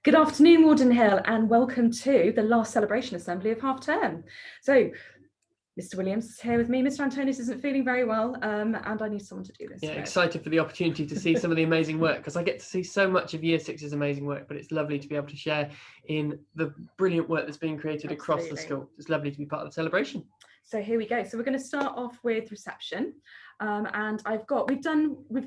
Good afternoon, Warden Hill, and welcome to the last celebration assembly of half term. So, Mr. Williams is here with me. Mr. Antonius isn't feeling very well, and I need someone to do this. Yeah, excited for the opportunity to see some of the amazing work, because I get to see so much of Year 6's amazing work, but it's lovely to be able to share in the brilliant work that's being created across the school. It's lovely to be part of the celebration. So here we go. So we're going to start off with reception, and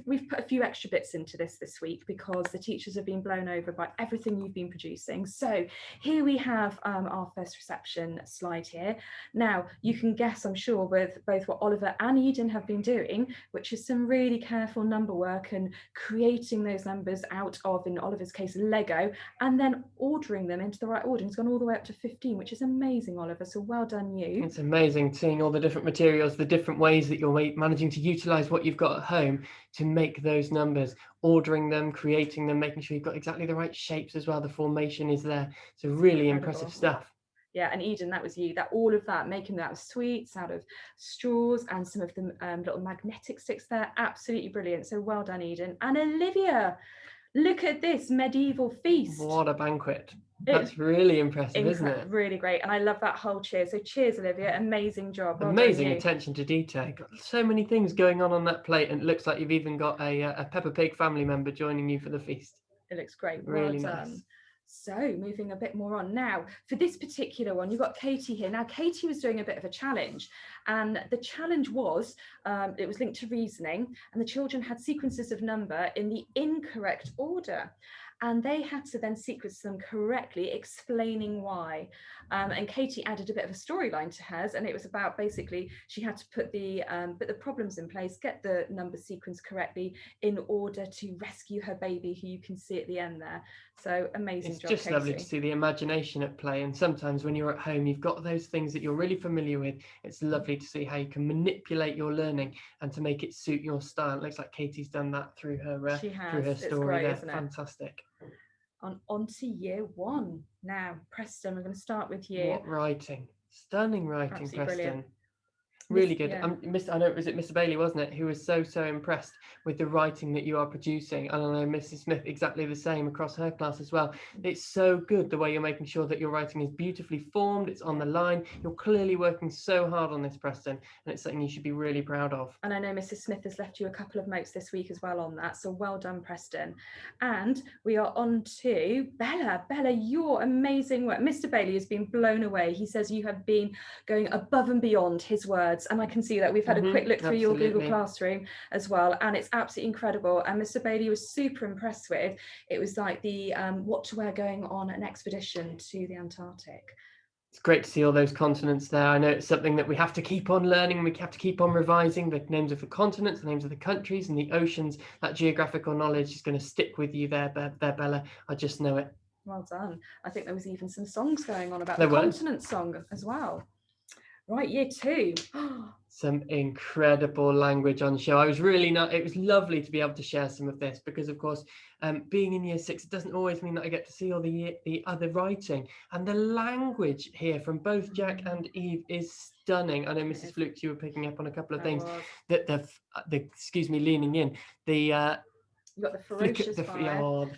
we've put a few extra bits into this week because the teachers have been blown over by everything you've been producing. So here we have our first reception slide here. Now you can guess, I'm sure, with both what Oliver and Eden have been doing, which is some really careful number work and creating those numbers out of, in Oliver's case, Lego, and then ordering them into the right order. He's gone all the way up to 15, which is amazing, Oliver. So well done you. It's amazing seeing all the different materials, the different ways that you're managing to utilize what you've got at home to make those numbers, ordering them, creating them, making sure you've got exactly the right shapes as well. The formation is there. So really impressive stuff. Yeah, and Eden, that was you. That all of that, making that out of sweets, out of straws, and some of the little magnetic sticks there. Absolutely brilliant. So well done, Eden. And Olivia, look at this medieval feast. What a banquet. That's really impressive, isn't it? Really great. And I love that whole cheers. So cheers, Olivia. Amazing job. Well amazing attention to detail. Got so many things going on that plate, and it looks like you've even got a Peppa Pig family member joining you for the feast. It looks great. Really well nice. Done. So moving a bit more on now, for this particular one, you've got Katie here. Now, Katie was doing a bit of a challenge, and the challenge was, it was linked to reasoning, and the children had sequences of number in the incorrect order. And they had to then sequence them correctly, explaining why. And Katie added a bit of a storyline to hers, and it was about basically she had to put the problems in place, get the number sequence correctly in order to rescue her baby, who you can see at the end there. So amazing job, It's just lovely to see the imagination at play. And sometimes when you're at home, you've got those things that you're really familiar with. It's lovely to see how you can manipulate your learning and to make it suit your style. It looks like Katie's done that through her story there. Fantastic. On to year 1 now. Preston, we're going to start with you. What writing? Stunning writing. Absolutely Preston. Brilliant. Really good. Yeah. I know it was Mr. Bailey, wasn't it, who was so impressed with the writing that you are producing. And I know Mrs. Smith exactly the same across her class as well. It's so good the way you're making sure that your writing is beautifully formed, it's on the line. You're clearly working so hard on this, Preston, and it's something you should be really proud of. And I know Mrs. Smith has left you a couple of notes this week as well on that, so well done, Preston. And we are on to Bella. Bella, your amazing work. Mr. Bailey has been blown away. He says you have been going above and beyond his words, and I can see that. We've had a quick look through your Google Classroom as well, and it's absolutely incredible. And Mr. Bailey was super impressed with it. Was like the what to wear going on an expedition to the Antarctic. It's great to see all those continents there. I know it's something that we have to keep on learning. We have to keep on revising the names of the continents, the names of the countries and the oceans. That geographical knowledge is going to stick with you there, Bella. I just know it. Well done. I think there was even some songs going on about the continent song as well. Right, year 2. Some incredible language on show. It was lovely to be able to share some of this because, of course, being in year 6, it doesn't always mean that I get to see all the other writing. And the language here from both Jack and Eve is stunning. I know, Mrs. Flukes, you were picking up on a couple of things that leaning in. You've got the ferocious fire,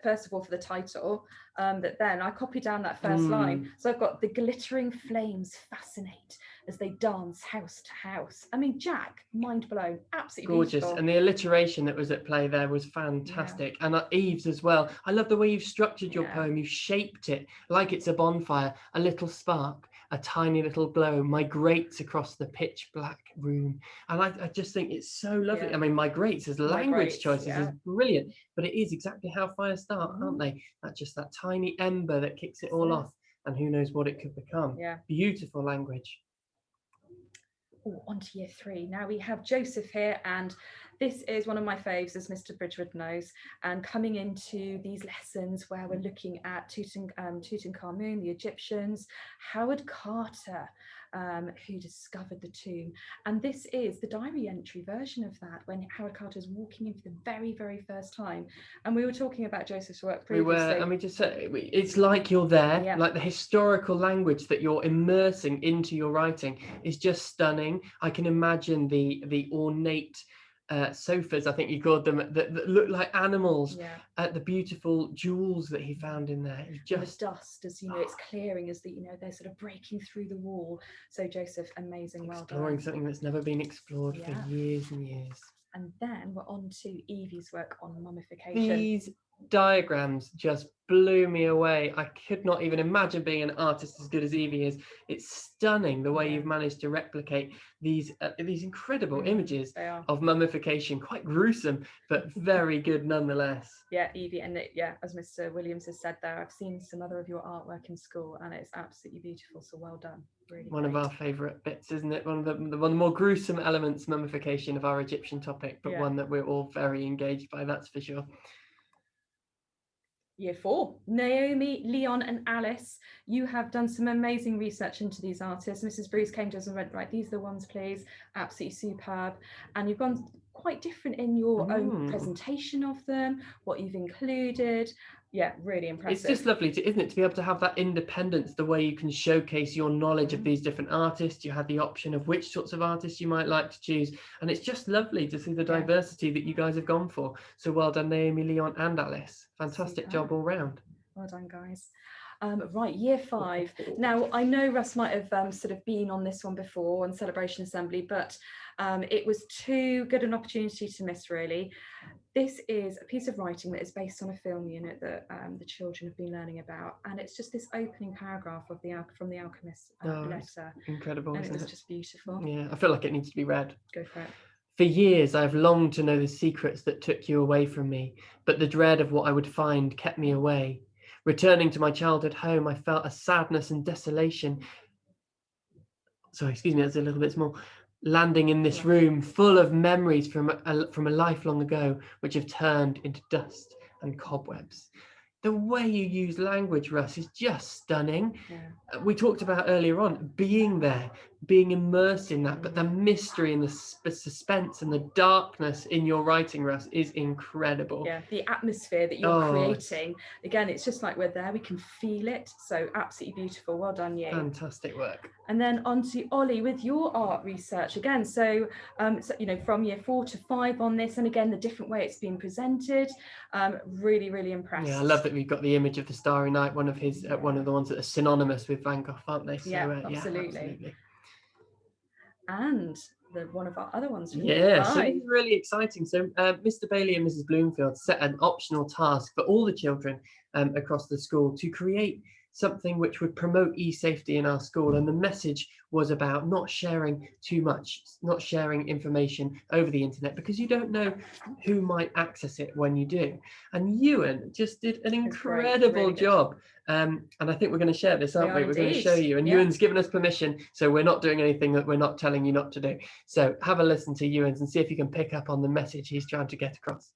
first of all, for the title, but then I copied down that first line. So I've got the glittering flames fascinate as they dance house to house. I mean, Jack, mind blown, absolutely gorgeous. Beautiful. And the alliteration that was at play there was fantastic. Yeah. And Eve's as well. I love the way you've structured your poem. You've shaped it like it's a bonfire, a little spark. A tiny little glow migrates across the pitch black room. And I just think it's so lovely. Yeah. I mean, migrates as language choices is brilliant, but it is exactly how fires start, aren't they? That's just that tiny ember that kicks it all off, and who knows what it could become. Yeah. Beautiful language. On to year 3. Now we have Joseph here, and this is one of my faves, as Mr. Bridgewood knows, and coming into these lessons where we're looking at Tutankhamun, the Egyptians, Howard Carter, who discovered the tomb. And this is the diary entry version of that, when Howard Carter is walking in for the very, very first time. And we were talking about Joseph's work previously. We were, and we just said, it's like you're there, like the historical language that you're immersing into your writing is just stunning. I can imagine the ornate sofas, I think you called them, that look like animals. Yeah. The beautiful jewels that he found in there. Just the dust, as you know, it's clearing as they're sort of breaking through the wall. So Joseph, amazing, well done. Exploring something that's never been explored for years and years. And then we're on to Evie's work on mummification. These diagrams just blew me away. I could not even imagine being an artist as good as Evie is. It's stunning the way you've managed to replicate these incredible images of mummification. Quite gruesome, but very good nonetheless. Yeah, Evie, and as Mr. Williams has said there, I've seen some other of your artwork in school, and it's absolutely beautiful. So well done. Really one of our favourite bits, isn't it? One of the more gruesome elements, mummification, of our Egyptian topic, but one that we're all very engaged by, that's for sure. Year 4, Naomi, Leon and Alice, you have done some amazing research into these artists. Mrs. Bruce came to us and went, right, these are the ones, please. Absolutely superb. And you've gone quite different in your own presentation of them, what you've included. Yeah, really impressive. It's just lovely, isn't it, to be able to have that independence, the way you can showcase your knowledge of these different artists. You had the option of which sorts of artists you might like to choose. And it's just lovely to see the diversity that you guys have gone for. So well done, Naomi, Leon and Alice. Fantastic job all round. Well done, guys. Right, year 5. Now, I know Russ might have sort of been on this one before on Celebration Assembly, but it was too good an opportunity to miss, really. This is a piece of writing that is based on a film unit that the children have been learning about, and it's just this opening paragraph of from the Alchemist letter. Incredible, and isn't it's it? Just beautiful. Yeah, I feel like it needs to be read. Go for it. For years, I've longed to know the secrets that took you away from me, but the dread of what I would find kept me away. Returning to my childhood home, I felt a sadness and desolation. Sorry, excuse me, that's a little bit small. Landing in this room full of memories from a life long ago, which have turned into dust and cobwebs. The way you use language, Russ, is just stunning. Yeah. We talked about earlier on being there, being immersed in that, but the mystery and the suspense and the darkness in your writing, Russ, is incredible. Yeah, the atmosphere that you're creating. Again, it's just like we're there, we can feel it. So absolutely beautiful. Well done, you. Fantastic work. And then on to Ollie with your art research again. So, from year 4 to 5 on this, and again, the different way it's been presented. Really, really impressed. Yeah, I love that we've got the image of the Starry Night, one of his, one of the ones that are synonymous with Van Gogh, aren't they? So, absolutely. And one of our other ones. So this is really exciting. So Mr. Bailey and Mrs. Bloomfield set an optional task for all the children across the school to create something which would promote e-safety in our school, and the message was about not sharing too much, not sharing information over the internet, because you don't know who might access it when you do. And Ewan just did an incredible job. And I think we're going to share this, aren't we? We're going to show you, and Ewan's given us permission, so we're not doing anything that we're not telling you not to do. So have a listen to Ewan's and see if you can pick up on the message he's trying to get across.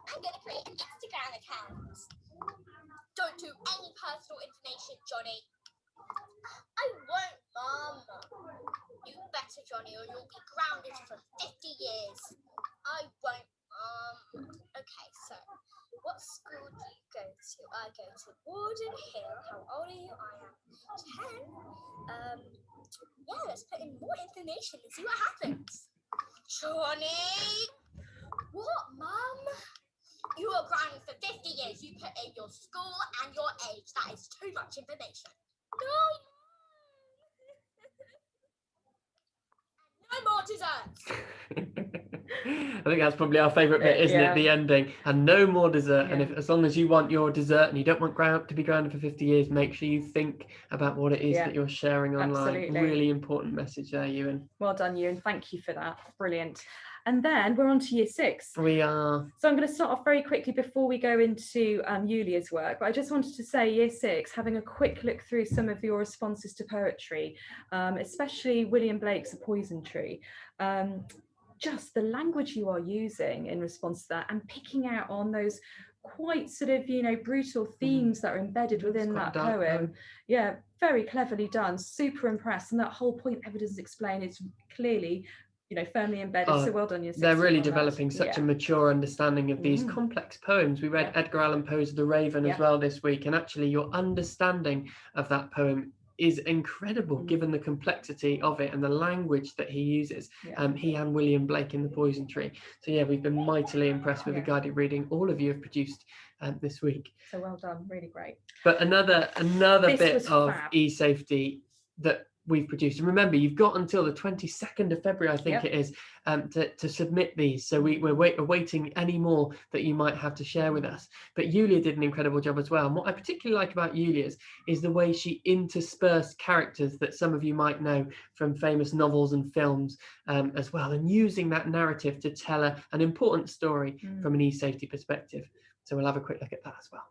I'm going to create an Instagram account. Don't do any personal information, Johnny. I won't, Mum. You better, Johnny, or you'll be grounded for 50 years. I won't, Mum. Okay, so what school do you go to? I go to Warden Hill. How old are you? I am 10. Yeah, let's put in more information and see what happens. Johnny! What, Mum? You are grounded for 50 years. You put in your school and your age. That is too much information. No! No more desserts! I think that's probably our favourite bit, isn't it? The ending. And no more dessert. And as long as you want your dessert and you don't want to be grounded for 50 years, make sure you think about what it is that you're sharing online. Absolutely. Really important message there, Ewan. Well done, Ewan. Thank you for that. Brilliant. And then we're on to year 6. We are. So I'm going to start off very quickly before we go into Yulia's work. But I just wanted to say year 6, having a quick look through some of your responses to poetry, especially William Blake's A Poison Tree. Just the language you are using in response to that, and picking out on those quite sort of, brutal themes that are embedded within that poem. Yeah, very cleverly done. Super impressed. And that whole point Evidence Explained is clearly firmly embedded. So well done, they're really developing such a mature understanding of these complex poems. We read Edgar Allan Poe's The Raven as well this week, and actually your understanding of that poem is incredible given the complexity of it and the language that he uses. He and William Blake in The Poison Tree. So yeah, we've been mightily impressed with the guided reading all of you have produced this week. So well done, really great. But another bit of e-safety that we've produced, and remember, you've got until the 22nd of February, I think it is, to submit these. So we're awaiting any more that you might have to share with us. But Yulia did an incredible job as well. And what I particularly like about Yulia's is the way she interspersed characters that some of you might know from famous novels and films as well, and using that narrative to tell an important story from an e-safety perspective. So we'll have a quick look at that as well.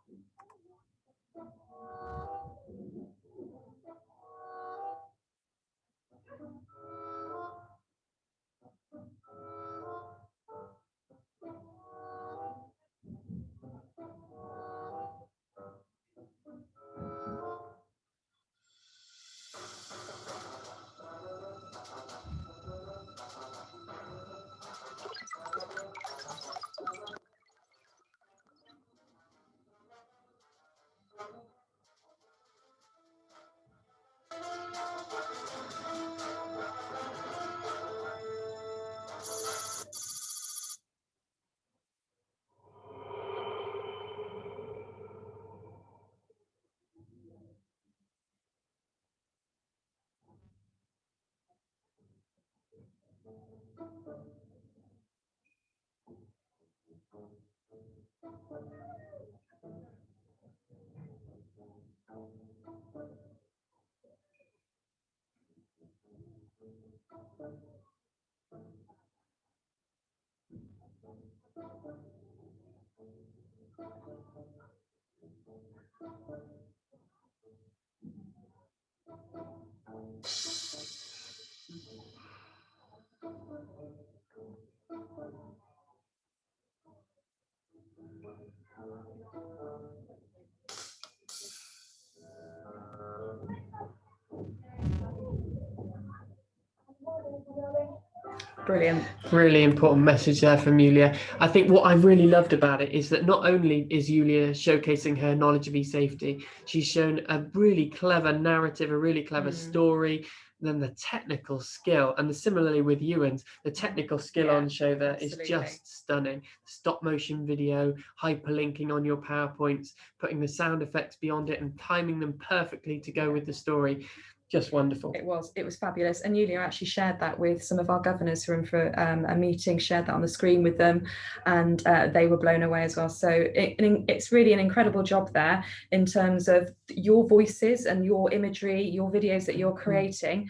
Brilliant. Really important message there from Yulia. I think what I really loved about it is that not only is Yulia showcasing her knowledge of e-safety, she's shown a really clever narrative, a really clever story, then the technical skill, and similarly with Ewan's, the technical skill on show there is just stunning. Stop motion video, hyperlinking on your PowerPoints, putting the sound effects beyond it and timing them perfectly to go with the story. Just wonderful. It was fabulous. And Yulia actually shared that with some of our governors who were in for a meeting, shared that on the screen with them, and they were blown away as well. So it's really an incredible job there in terms of your voices and your imagery, your videos that you're creating.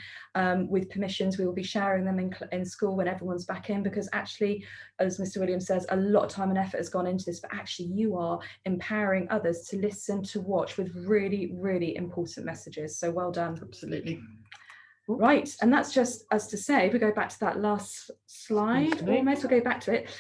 With permissions, we will be sharing them in school when everyone's back in, because actually, as Mr. Williams says, a lot of time and effort has gone into this, but actually you are empowering others to listen, to watch with really, really important messages. So well done. Absolutely. Right, and that's just as to say, we go back to that last slide, almost, we'll go back to it,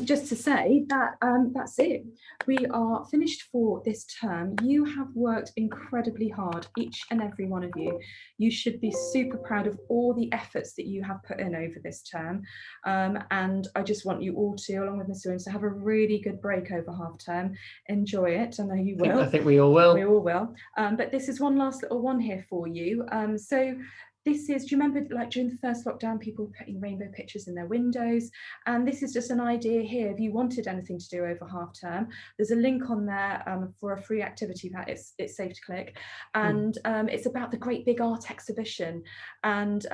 just to say that that's it. We are finished for this term. You have worked incredibly hard, each and every one of you. You should be super proud of all the efforts that you have put in over this term. And I just want you all to, along with Mr. Williams, to have a really good break over half term. Enjoy it, I know you will. I think we all will. We all will. But this is one last little one here for you. So this is, do you remember like during the first lockdown, people putting rainbow pictures in their windows? And this is just an idea here. If you wanted anything to do over half term, there's a link on there for a free activity that it's safe to click. And it's about the Great Big Art Exhibition. And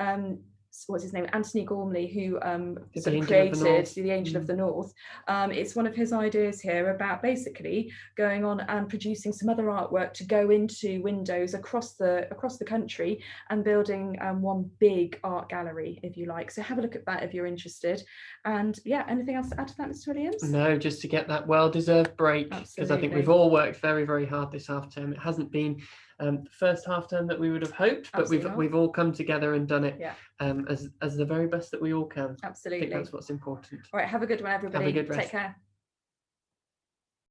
what's his name, Anthony Gormley, who sort of created the Angel of the North. It's one of his ideas here about basically going on and producing some other artwork to go into windows across the country and building one big art gallery, if you like. So have a look at that if you're interested. And yeah, anything else to add to that, Mr. Williams? No, just to get that well-deserved break, because I think we've all worked very, very hard this half term. It hasn't been the first half term that we would have hoped, but we've all come together and done it as the very best that we all can. Absolutely. I think that's what's important. All right, have a good one, everybody. Have a good rest. Take care.